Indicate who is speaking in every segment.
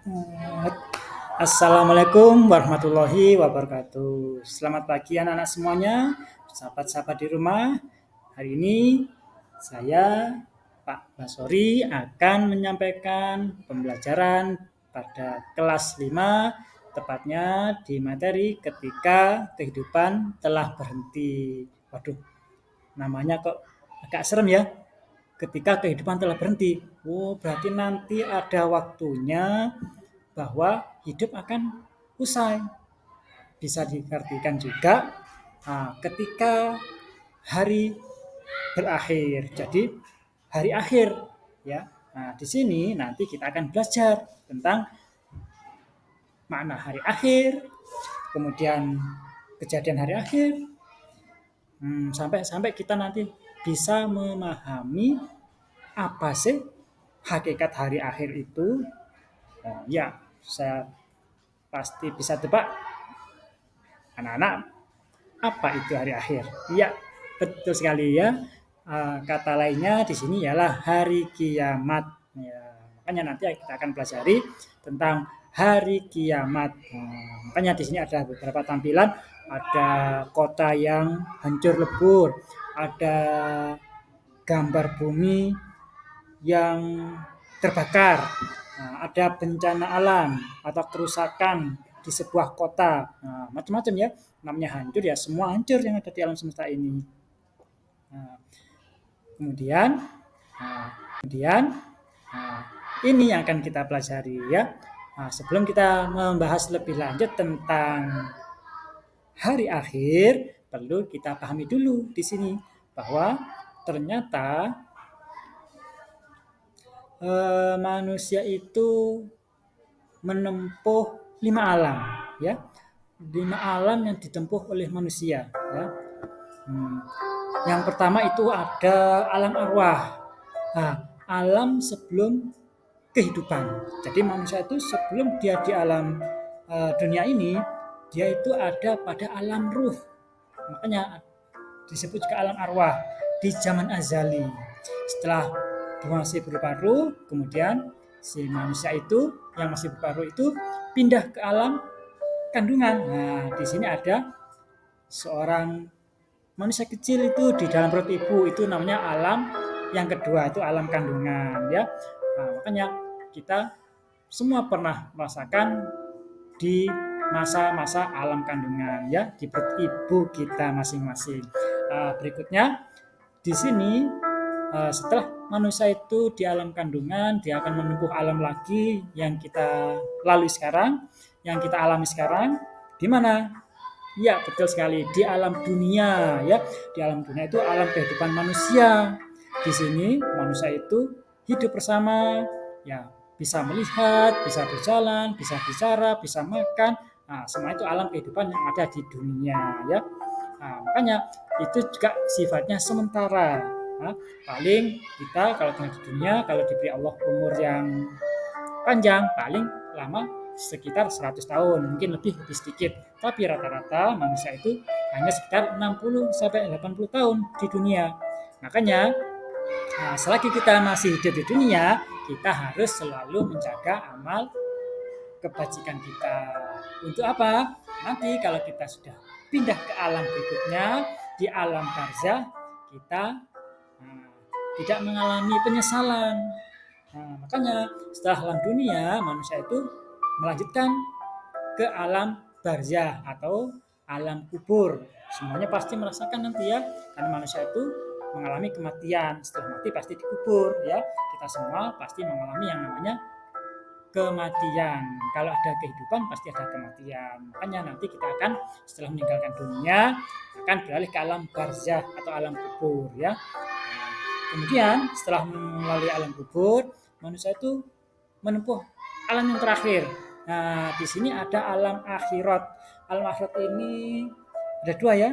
Speaker 1: Eh, Assalamualaikum warahmatullahi wabarakatuh. Selamat pagi anak-anak semuanya, sahabat-sahabat di rumah. Hari ini saya, Pak Basori, akan menyampaikan pembelajaran pada kelas 5, tepatnya di materi ketika kehidupan telah berhenti. Waduh, namanya kok agak serem ya. Ketika kehidupan telah berhenti. Oh, berarti nanti ada waktunya bahwa hidup akan usai. Bisa diartikan juga ketika hari berakhir. Jadi hari akhir ya. Nah, di sini nanti kita akan belajar tentang makna hari akhir, kemudian kejadian hari akhir, sampai kita nanti bisa memahami apa sih hakikat hari akhir itu. Ya, saya pasti bisa tebak anak-anak apa itu hari akhir. Iya, betul sekali ya. Kata lainnya di sini ialah hari kiamat. Ya, makanya nanti kita akan pelajari tentang hari kiamat. Makanya di sini ada beberapa tampilan, ada kota yang hancur lebur, ada gambar bumi yang terbakar, ada bencana alam atau kerusakan di sebuah kota, macam-macam ya. Namanya hancur ya, semua hancur yang ada di alam semesta ini. Nah, kemudian, kemudian ini yang akan kita pelajari ya. Sebelum kita membahas lebih lanjut tentang hari akhir, perlu kita pahami dulu di sini bahwa ternyata manusia itu menempuh 5 alam ya. 5 alam yang ditempuh oleh manusia ya. Yang pertama itu ada alam arwah. Nah, alam sebelum kehidupan. Jadi manusia itu sebelum dia di alam dunia ini, dia itu ada pada alam ruh. Makanya disebut juga alam arwah di zaman azali. Setelah masih berupa ruh, kemudian si manusia itu yang masih berupa ruh itu pindah ke alam kandungan. Nah, di sini ada seorang manusia kecil itu di dalam perut ibu, itu namanya alam yang kedua, itu alam kandungan ya. Nah, makanya kita semua pernah merasakan di masa-masa alam kandungan ya, di perut ibu kita masing-masing. Berikutnya di sini setelah manusia itu di alam kandungan, dia akan menempuh alam lagi yang kita lalui sekarang, yang kita alami sekarang. Di mana? Ya, betul sekali, di alam dunia ya. Di alam dunia itu alam kehidupan manusia. Di sini manusia itu hidup bersama, ya, bisa melihat, bisa berjalan, bisa bicara, bisa makan. Nah, semua itu alam kehidupan yang ada di dunia ya. Nah, makanya itu juga sifatnya sementara. Nah, paling kita kalau tinggal di dunia, kalau diberi Allah umur yang panjang, paling lama sekitar 100 tahun, mungkin lebih sedikit. Tapi rata-rata manusia itu hanya sekitar 60 sampai 80 tahun di dunia. Makanya selagi kita masih hidup di dunia, kita harus selalu menjaga amal kebajikan kita. Untuk apa? Nanti kalau kita sudah pindah ke alam berikutnya, di alam barzah, kita tidak mengalami penyesalan. Makanya setelah alam dunia, manusia itu melanjutkan ke alam barzah atau alam kubur. Semuanya pasti merasakan nanti ya, karena manusia itu mengalami kematian. Setelah mati pasti dikubur ya. Kita semua pasti mengalami yang namanya kematian. Kalau ada kehidupan pasti ada kematian. Makanya nanti kita akan setelah meninggalkan dunia akan beralih ke alam barzah atau alam kubur ya. Kemudian setelah melalui alam kubur, manusia itu menempuh alam yang terakhir. Nah, di sini ada alam akhirat. Alam akhirat ini ada dua ya.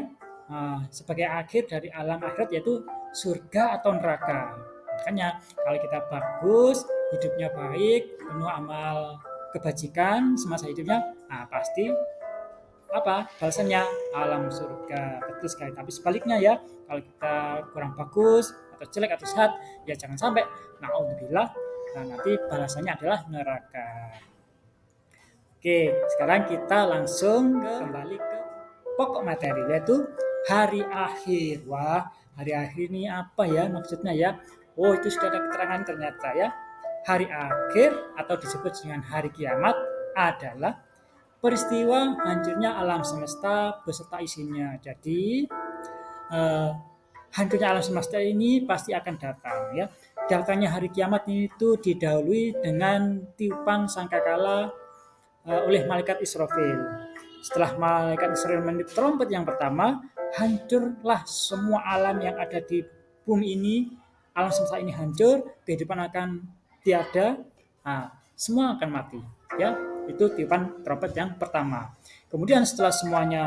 Speaker 1: Sebagai akhir dari alam akhirat yaitu surga atau neraka. Makanya kalau kita bagus, hidupnya baik, penuh amal kebajikan semasa hidupnya, pasti apa balasannya alam surga, betul sekali. Tapi sebaliknya ya, kalau kita kurang bagus atau jelek atau sehat, ya jangan sampai naudzubillah, nanti balasannya adalah neraka. Oke, sekarang kita langsung kembali ke pokok materi, yaitu hari akhir. Wah, hari akhir ini apa ya maksudnya ya? Oh, itu sudah ada keterangan ternyata ya. Hari akhir atau disebut dengan hari kiamat adalah peristiwa hancurnya alam semesta beserta isinya. Jadi, eh, hancurnya alam semesta ini pasti akan datang ya. Datangnya hari kiamat itu didahului dengan tiupan sangkakala oleh malaikat Israfil. Setelah malaikat Israfil meniup trompet yang pertama, hancurlah semua alam yang ada di bumi ini. Alam semesta ini hancur, kehidupan akan tiada, nah, semua akan mati. Ya, itu tiupan trompet yang pertama. Kemudian setelah semuanya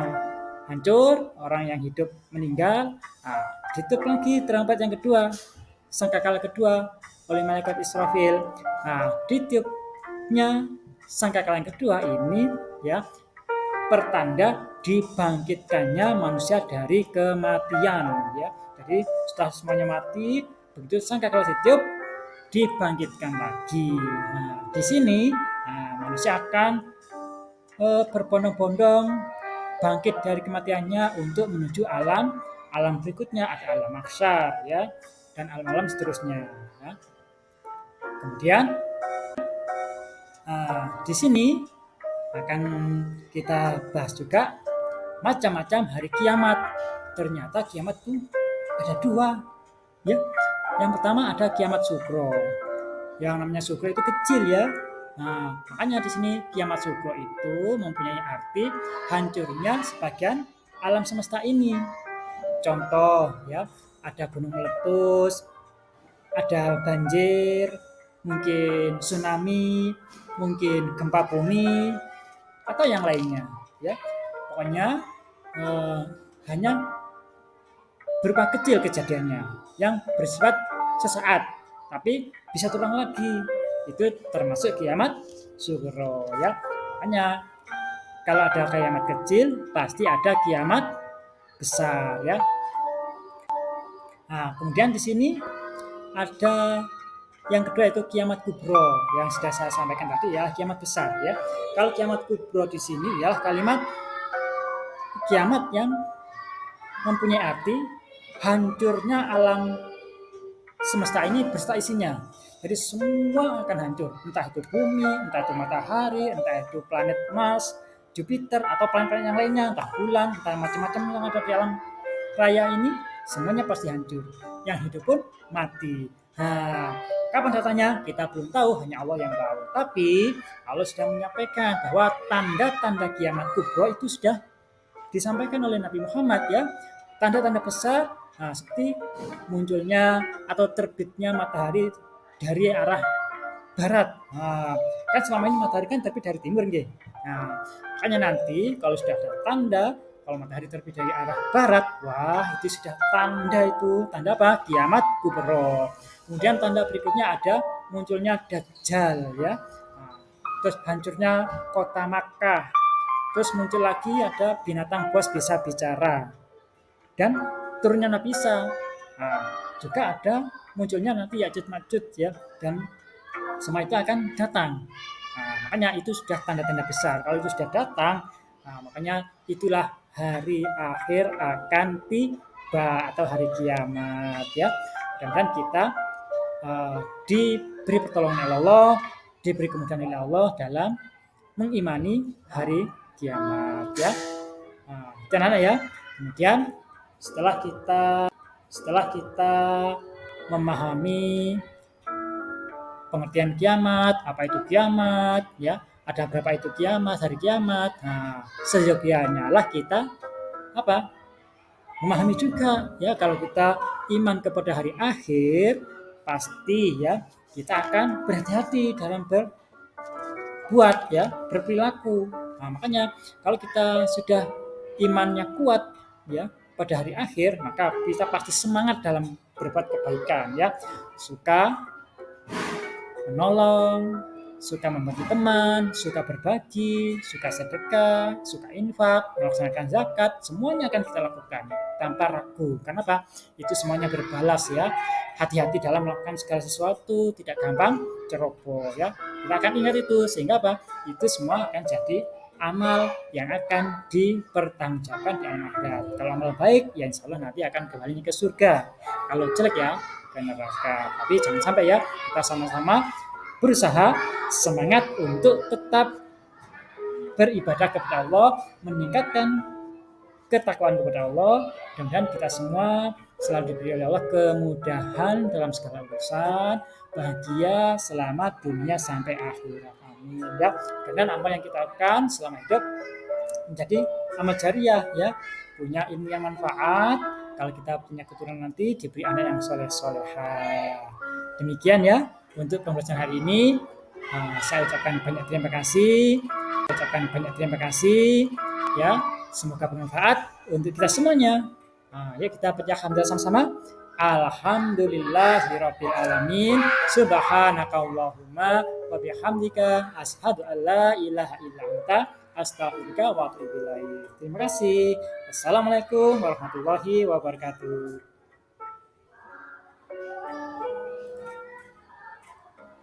Speaker 1: hancur, orang yang hidup meninggal, nah, ditiup lagi trompet yang kedua, sangkakala kedua oleh malaikat Israfil. Nah, ditiupnya sangkakala yang kedua ini ya pertanda dibangkitkannya manusia dari kematian ya. Jadi setelah semuanya mati, begitu sangkakala ditiup dibangkitkan lagi. Nah, di sini manusia akan berbondong-bondong bangkit dari kematiannya untuk menuju alam berikutnya, ada alam mahsyar ya dan alam-alam seterusnya ya. Kemudian di sini akan kita bahas juga macam-macam hari kiamat. Ternyata kiamat itu ada dua ya. Yang pertama ada kiamat sugro. Yang namanya sugro itu kecil ya. Nah, makanya di sini kiamat sugro itu mempunyai arti hancurnya sebagian alam semesta ini. Contoh ya, ada gunung meletus, ada banjir, mungkin tsunami, mungkin gempa bumi, atau yang lainnya. Ya, pokoknya hanya berupa kecil kejadiannya yang bersifat sesaat, tapi bisa terulang lagi. Itu termasuk kiamat sugro ya. Makanya kalau ada kiamat kecil, pasti ada kiamat besar ya. Nah, kemudian di sini ada yang kedua itu kiamat kubro yang sudah saya sampaikan tadi ya, kiamat besar ya. Kalau kiamat kubro di sini ialah kalimat kiamat yang mempunyai arti hancurnya alam semesta ini beserta isinya. Jadi semua akan hancur, entah itu bumi, entah itu matahari, entah itu planet Mars, Jupiter atau planet-planet yang lainnya, entah bulan, entah macam-macam yang ada di alam raya ini, semuanya pasti hancur. Yang hidup pun mati. Nah, kapan datanya? Kita belum tahu, hanya Allah yang tahu. Tapi Allah sudah menyampaikan bahwa tanda-tanda kiamat kubro itu sudah disampaikan oleh Nabi Muhammad ya. Tanda-tanda besar seperti munculnya atau terbitnya matahari dari arah barat. Nah, kan selama ini matahari kan terbit dari timur nggih. Nah, makanya nanti kalau sudah ada tanda kalau matahari terbit dari arah barat, wah itu sudah tanda apa? Kiamat kubro. Kemudian tanda berikutnya ada munculnya Dajjal ya. Nah, terus hancurnya kota Makkah. Terus muncul lagi ada binatang buas bisa bicara. Dan turunnya Nabi Isa. Nah, juga ada munculnya nanti Ya'juj Ma'juj ya dan semua itu akan datang. Nah, makanya itu sudah tanda-tanda besar. Kalau itu sudah datang, makanya itulah hari akhir akan tiba atau hari kiamat ya. Mudah-mudahan kita diberi pertolongan oleh Allah, diberi kemudahan oleh Allah dalam mengimani hari kiamat ya. Nah, ya. Kemudian setelah kita memahami pengertian kiamat, apa itu kiamat, ya, ada berapa itu kiamat, hari kiamat. Nah, seyogianya lah kita apa? Memahami juga ya kalau kita iman kepada hari akhir, pasti ya kita akan berhati-hati dalam berbuat ya, berperilaku. Nah, makanya kalau kita sudah imannya kuat ya pada hari akhir, maka kita pasti semangat dalam berbuat kebaikan ya, suka menolong, suka membantu teman, suka berbagi, suka sedekah, suka infak, melaksanakan zakat, semuanya akan kita lakukan tanpa ragu. Kenapa? Itu semuanya berbalas ya. Hati-hati dalam melakukan segala sesuatu, tidak gampang ceroboh ya. Kita akan ingat itu sehingga apa? Itu semua akan jadi amal yang akan dipertanggungjawabkan di alam akhirat. Kalau amal baik, ya insya Allah nanti akan kembali ke surga. Kalau jelek ya ke neraka. Tapi jangan sampai ya, kita sama-sama berusaha semangat untuk tetap beribadah kepada Allah, meningkatkan ketakwaan kepada Allah. Mudah-mudahan kita semua selalu diberi oleh Allah kemudahan dalam segala urusan, bahagia, selamat dunia sampai akhirat. Amin. Ya, dan amal yang kita lakukan selama hidup menjadi amal jariah ya, punya ilmu yang manfaat. Kalau kita punya keturunan nanti diberi anak yang soleh-solehah. Demikian ya untuk pembelajaran hari ini. Saya ucapkan banyak terima kasih. Ya, semoga bermanfaat untuk kita semuanya. Ya kita baca hamdalah sama-sama. Alhamdulillahirabbil alamin. Subhanakallahumma wa bihamdika asyhadu an la ilaha illa anta astaghfiruka wa atubu ilaik. Terima kasih. Assalamualaikum warahmatullahi wabarakatuh.